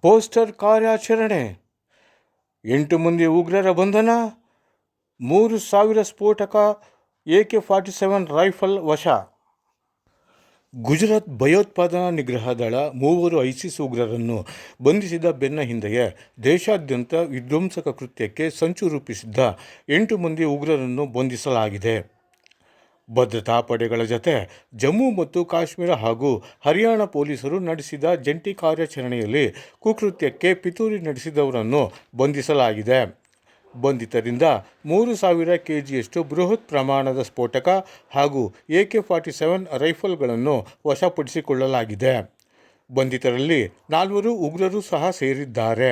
Poster ಕಾರ್ಯಾಚರಣೆ, 8 ಮಂದಿ ಉಗ್ರರ ಬಂಧನ, 3,000 ಸ್ಫೋಟಕ AK-47 ರೈಫಲ್ ವಶ. ಗುಜರಾತ್ ಭಯೋತ್ಪಾದನಾ ನಿಗ್ರಹ ದಳ 3 ಐಸಿಸ್ ಉಗ್ರರನ್ನು ಬಂಧಿಸಿದ ಬೆನ್ನ ಹಿಂದೆಯೇ ದೇಶಾದ್ಯಂತ ವಿಧ್ವಂಸಕ ಕೃತ್ಯಕ್ಕೆ ಸಂಚು ರೂಪಿಸಿದ್ದ 8 ಮಂದಿ ಉಗ್ರರನ್ನು ಬಂಧಿಸಲಾಗಿದೆ. ಭದ್ರತಾ ಪಡೆಗಳ ಜತೆ ಜಮ್ಮು ಮತ್ತು ಕಾಶ್ಮೀರ ಹಾಗೂ ಹರಿಯಾಣ ಪೊಲೀಸರು ನಡೆಸಿದ ಜಂಟಿ ಕಾರ್ಯಾಚರಣೆಯಲ್ಲಿ ಕುಕೃತ್ಯಕ್ಕೆ ಪಿತೂರಿ ನಡೆಸಿದವರನ್ನು ಬಂಧಿಸಲಾಗಿದೆ. ಬಂಧಿತರಿಂದ 3,000 kgಯಷ್ಟು ಬೃಹತ್ ಪ್ರಮಾಣದ ಸ್ಫೋಟಕ ಹಾಗೂ AK-47 ರೈಫಲ್ಗಳನ್ನು ವಶಪಡಿಸಿಕೊಳ್ಳಲಾಗಿದೆ. ಬಂಧಿತರಲ್ಲಿ 4 ಉಗ್ರರು ಸಹ ಸೇರಿದ್ದಾರೆ.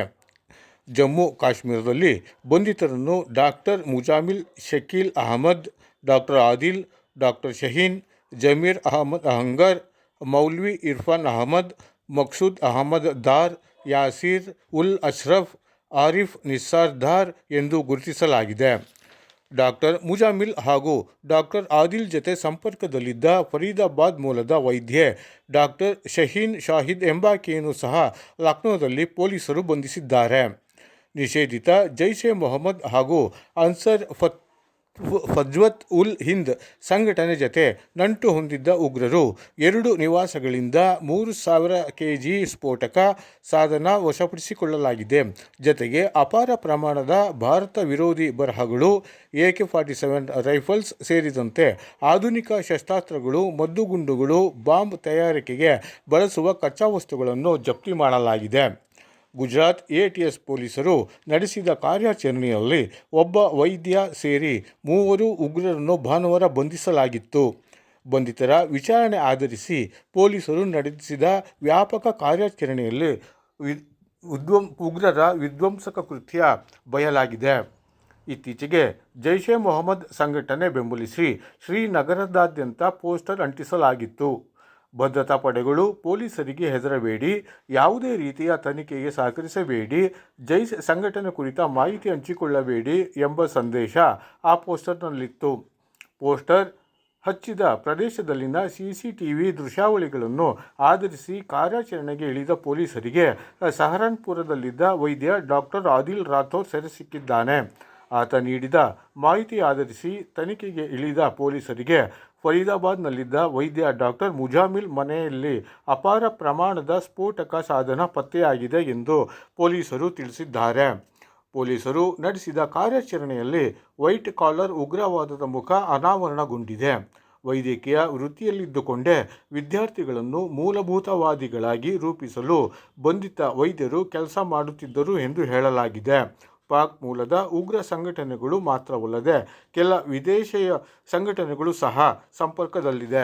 ಜಮ್ಮು ಕಾಶ್ಮೀರದಲ್ಲಿ ಬಂಧಿತರನ್ನು doctor Muzammil Shakeel Ahmad, doctor Adil, doctor Shaheen, Zameer Ahmad Ahangar, ಮೌಲ್ವಿ ಇರ್ಫಾನ್ ಅಹಮದ್, ಮಕ್ಸೂದ್ ಅಹಮದ್ ದಾರ್, ಯಾಸೀರ್ ಉಲ್ ಅಶ್ರಫ್, ಆರಿಫ್ ನಿಸ್ಸಾರ್ ದಾರ್ ಎಂದು ಗುರುತಿಸಲಾಗಿದೆ. ಡಾಕ್ಟರ್ ಮುಜಾಮಿಲ್ ಹಾಗೂ ಡಾಕ್ಟರ್ ಆದಿಲ್ ಜತೆ ಸಂಪರ್ಕದಲ್ಲಿದ್ದ ಫರೀದಾಬಾದ್ ಮೂಲದ ವೈದ್ಯೆ ಡಾಕ್ಟರ್ ಶಹೀನ್ ಶಾಹಿದ್ ಎಂಬಾಕೆಯನ್ನು ಸಹ ಲಕ್ನೋದಲ್ಲಿ ಪೊಲೀಸರು ಬಂಧಿಸಿದ್ದಾರೆ. ನಿಷೇಧಿತ ಜೈಷ್ ಎ ಮೊಹಮ್ಮದ್ ಹಾಗೂ ಅನ್ಸರ್ ಫಜ್ವತ್ ಉಲ್ ಹಿಂದ್ ಸಂಘಟನೆ ಜತೆ ನಂಟು ಹೊಂದಿದ್ದ ಉಗ್ರರು 2 ನಿವಾಸಗಳಿಂದ 3,000 kg ಸ್ಫೋಟಕ ಸಾಧನ ವಶಪಡಿಸಿಕೊಳ್ಳಲಾಗಿದೆ. ಜತೆಗೆ ಅಪಾರ ಪ್ರಮಾಣದ ಭಾರತ ವಿರೋಧಿ ಬರಹಗಳು, AK-47 ರೈಫಲ್ಸ್ ಸೇರಿದಂತೆ ಆಧುನಿಕ ಶಸ್ತ್ರಾಸ್ತ್ರಗಳು, ಮದ್ದುಗುಂಡುಗಳು, ಬಾಂಬ್ ತಯಾರಿಕೆಗೆ ಬಳಸುವ ಕಚ್ಚಾ ವಸ್ತುಗಳನ್ನು ಜಪ್ತಿ ಮಾಡಲಾಗಿದೆ. ಗುಜರಾತ್ ATS ಪೊಲೀಸರು ನಡೆಸಿದ ಕಾರ್ಯಾಚರಣೆಯಲ್ಲಿ ಒಬ್ಬ ವೈದ್ಯ ಸೇರಿ 3 ಉಗ್ರರನ್ನು ಭಾನುವಾರ ಬಂಧಿಸಲಾಗಿತ್ತು. ಬಂಧಿತರ ವಿಚಾರಣೆ ಆಧರಿಸಿ ಪೊಲೀಸರು ನಡೆಸಿದ ವ್ಯಾಪಕ ಕಾರ್ಯಾಚರಣೆಯಲ್ಲಿ ಉಗ್ರರ ವಿಧ್ವಂಸಕ ಕೃತ್ಯ ಬಯಲಾಗಿದೆ. ಇತ್ತೀಚೆಗೆ ಜೈಷ್ ಎ ಮೊಹಮ್ಮದ್ ಸಂಘಟನೆ ಬೆಂಬಲಿಸಿ ಶ್ರೀನಗರದಾದ್ಯಂತ ಪೋಸ್ಟರ್ ಅಂಟಿಸಲಾಗಿತ್ತು. ಭದ್ರತಾ ಪಡೆಗಳು ಪೊಲೀಸರಿಗೆ ಹೆದರಬೇಡಿ, ಯಾವುದೇ ರೀತಿಯ ತನಿಖೆಗೆ ಸಹಕರಿಸಬೇಡಿ, ಜೈಷ್ ಸಂಘಟನೆ ಕುರಿತ ಮಾಹಿತಿ ಹಂಚಿಕೊಳ್ಳಬೇಡಿ ಎಂಬ ಸಂದೇಶ ಆ ಪೋಸ್ಟರ್ನಲ್ಲಿತ್ತು. ಪೋಸ್ಟರ್ ಹಚ್ಚಿದ ಪ್ರದೇಶದಲ್ಲಿನ CCTV ದೃಶ್ಯಾವಳಿಗಳನ್ನು ಆಧರಿಸಿ ಕಾರ್ಯಾಚರಣೆಗೆ ಇಳಿದ ಪೊಲೀಸರಿಗೆ ಸಹರನ್ಪುರದಲ್ಲಿದ್ದ ವೈದ್ಯ ಡಾಕ್ಟರ್ ಆದಿಲ್ ರಾಥೋರ್ ಸೆರೆ ಸಿಕ್ಕಿದ್ದಾನೆ. ಆತ ನೀಡಿದ ಮಾಹಿತಿ ಆಧರಿಸಿ ತನಿಖೆಗೆ ಇಳಿದ ಪೊಲೀಸರಿಗೆ ಫರೀದಾಬಾದ್ನಲ್ಲಿದ್ದ ವೈದ್ಯ ಡಾಕ್ಟರ್ ಮುಜಾಮಿಲ್ ಮನೆಯಲ್ಲಿ ಅಪಾರ ಪ್ರಮಾಣದ ಸ್ಫೋಟಕ ಸಾಧನ ಪತ್ತೆಯಾಗಿದೆ ಎಂದು ಪೊಲೀಸರು ತಿಳಿಸಿದ್ದಾರೆ. ಪೊಲೀಸರು ನಡೆಸಿದ ಕಾರ್ಯಾಚರಣೆಯಲ್ಲಿ ವೈಟ್ ಕಾಲರ್ ಉಗ್ರವಾದದ ಮುಖ ಅನಾವರಣಗೊಂಡಿದೆ. ವೈದ್ಯಕೀಯ ವೃತ್ತಿಯಲ್ಲಿದ್ದುಕೊಂಡೇ ವಿದ್ಯಾರ್ಥಿಗಳನ್ನು ಮೂಲಭೂತವಾದಿಗಳಾಗಿ ರೂಪಿಸಲು ಬಂಧಿತ ವೈದ್ಯರು ಕೆಲಸ ಮಾಡುತ್ತಿದ್ದರು ಎಂದು ಹೇಳಲಾಗಿದೆ. ಪಾಕ್ ಮೂಲದ ಉಗ್ರ ಸಂಘಟನೆಗಳು ಮಾತ್ರವಲ್ಲದೆ ಕೆಲ ವಿದೇಶೀಯ ಸಂಘಟನೆಗಳು ಸಹ ಸಂಪರ್ಕದಲ್ಲಿದೆ.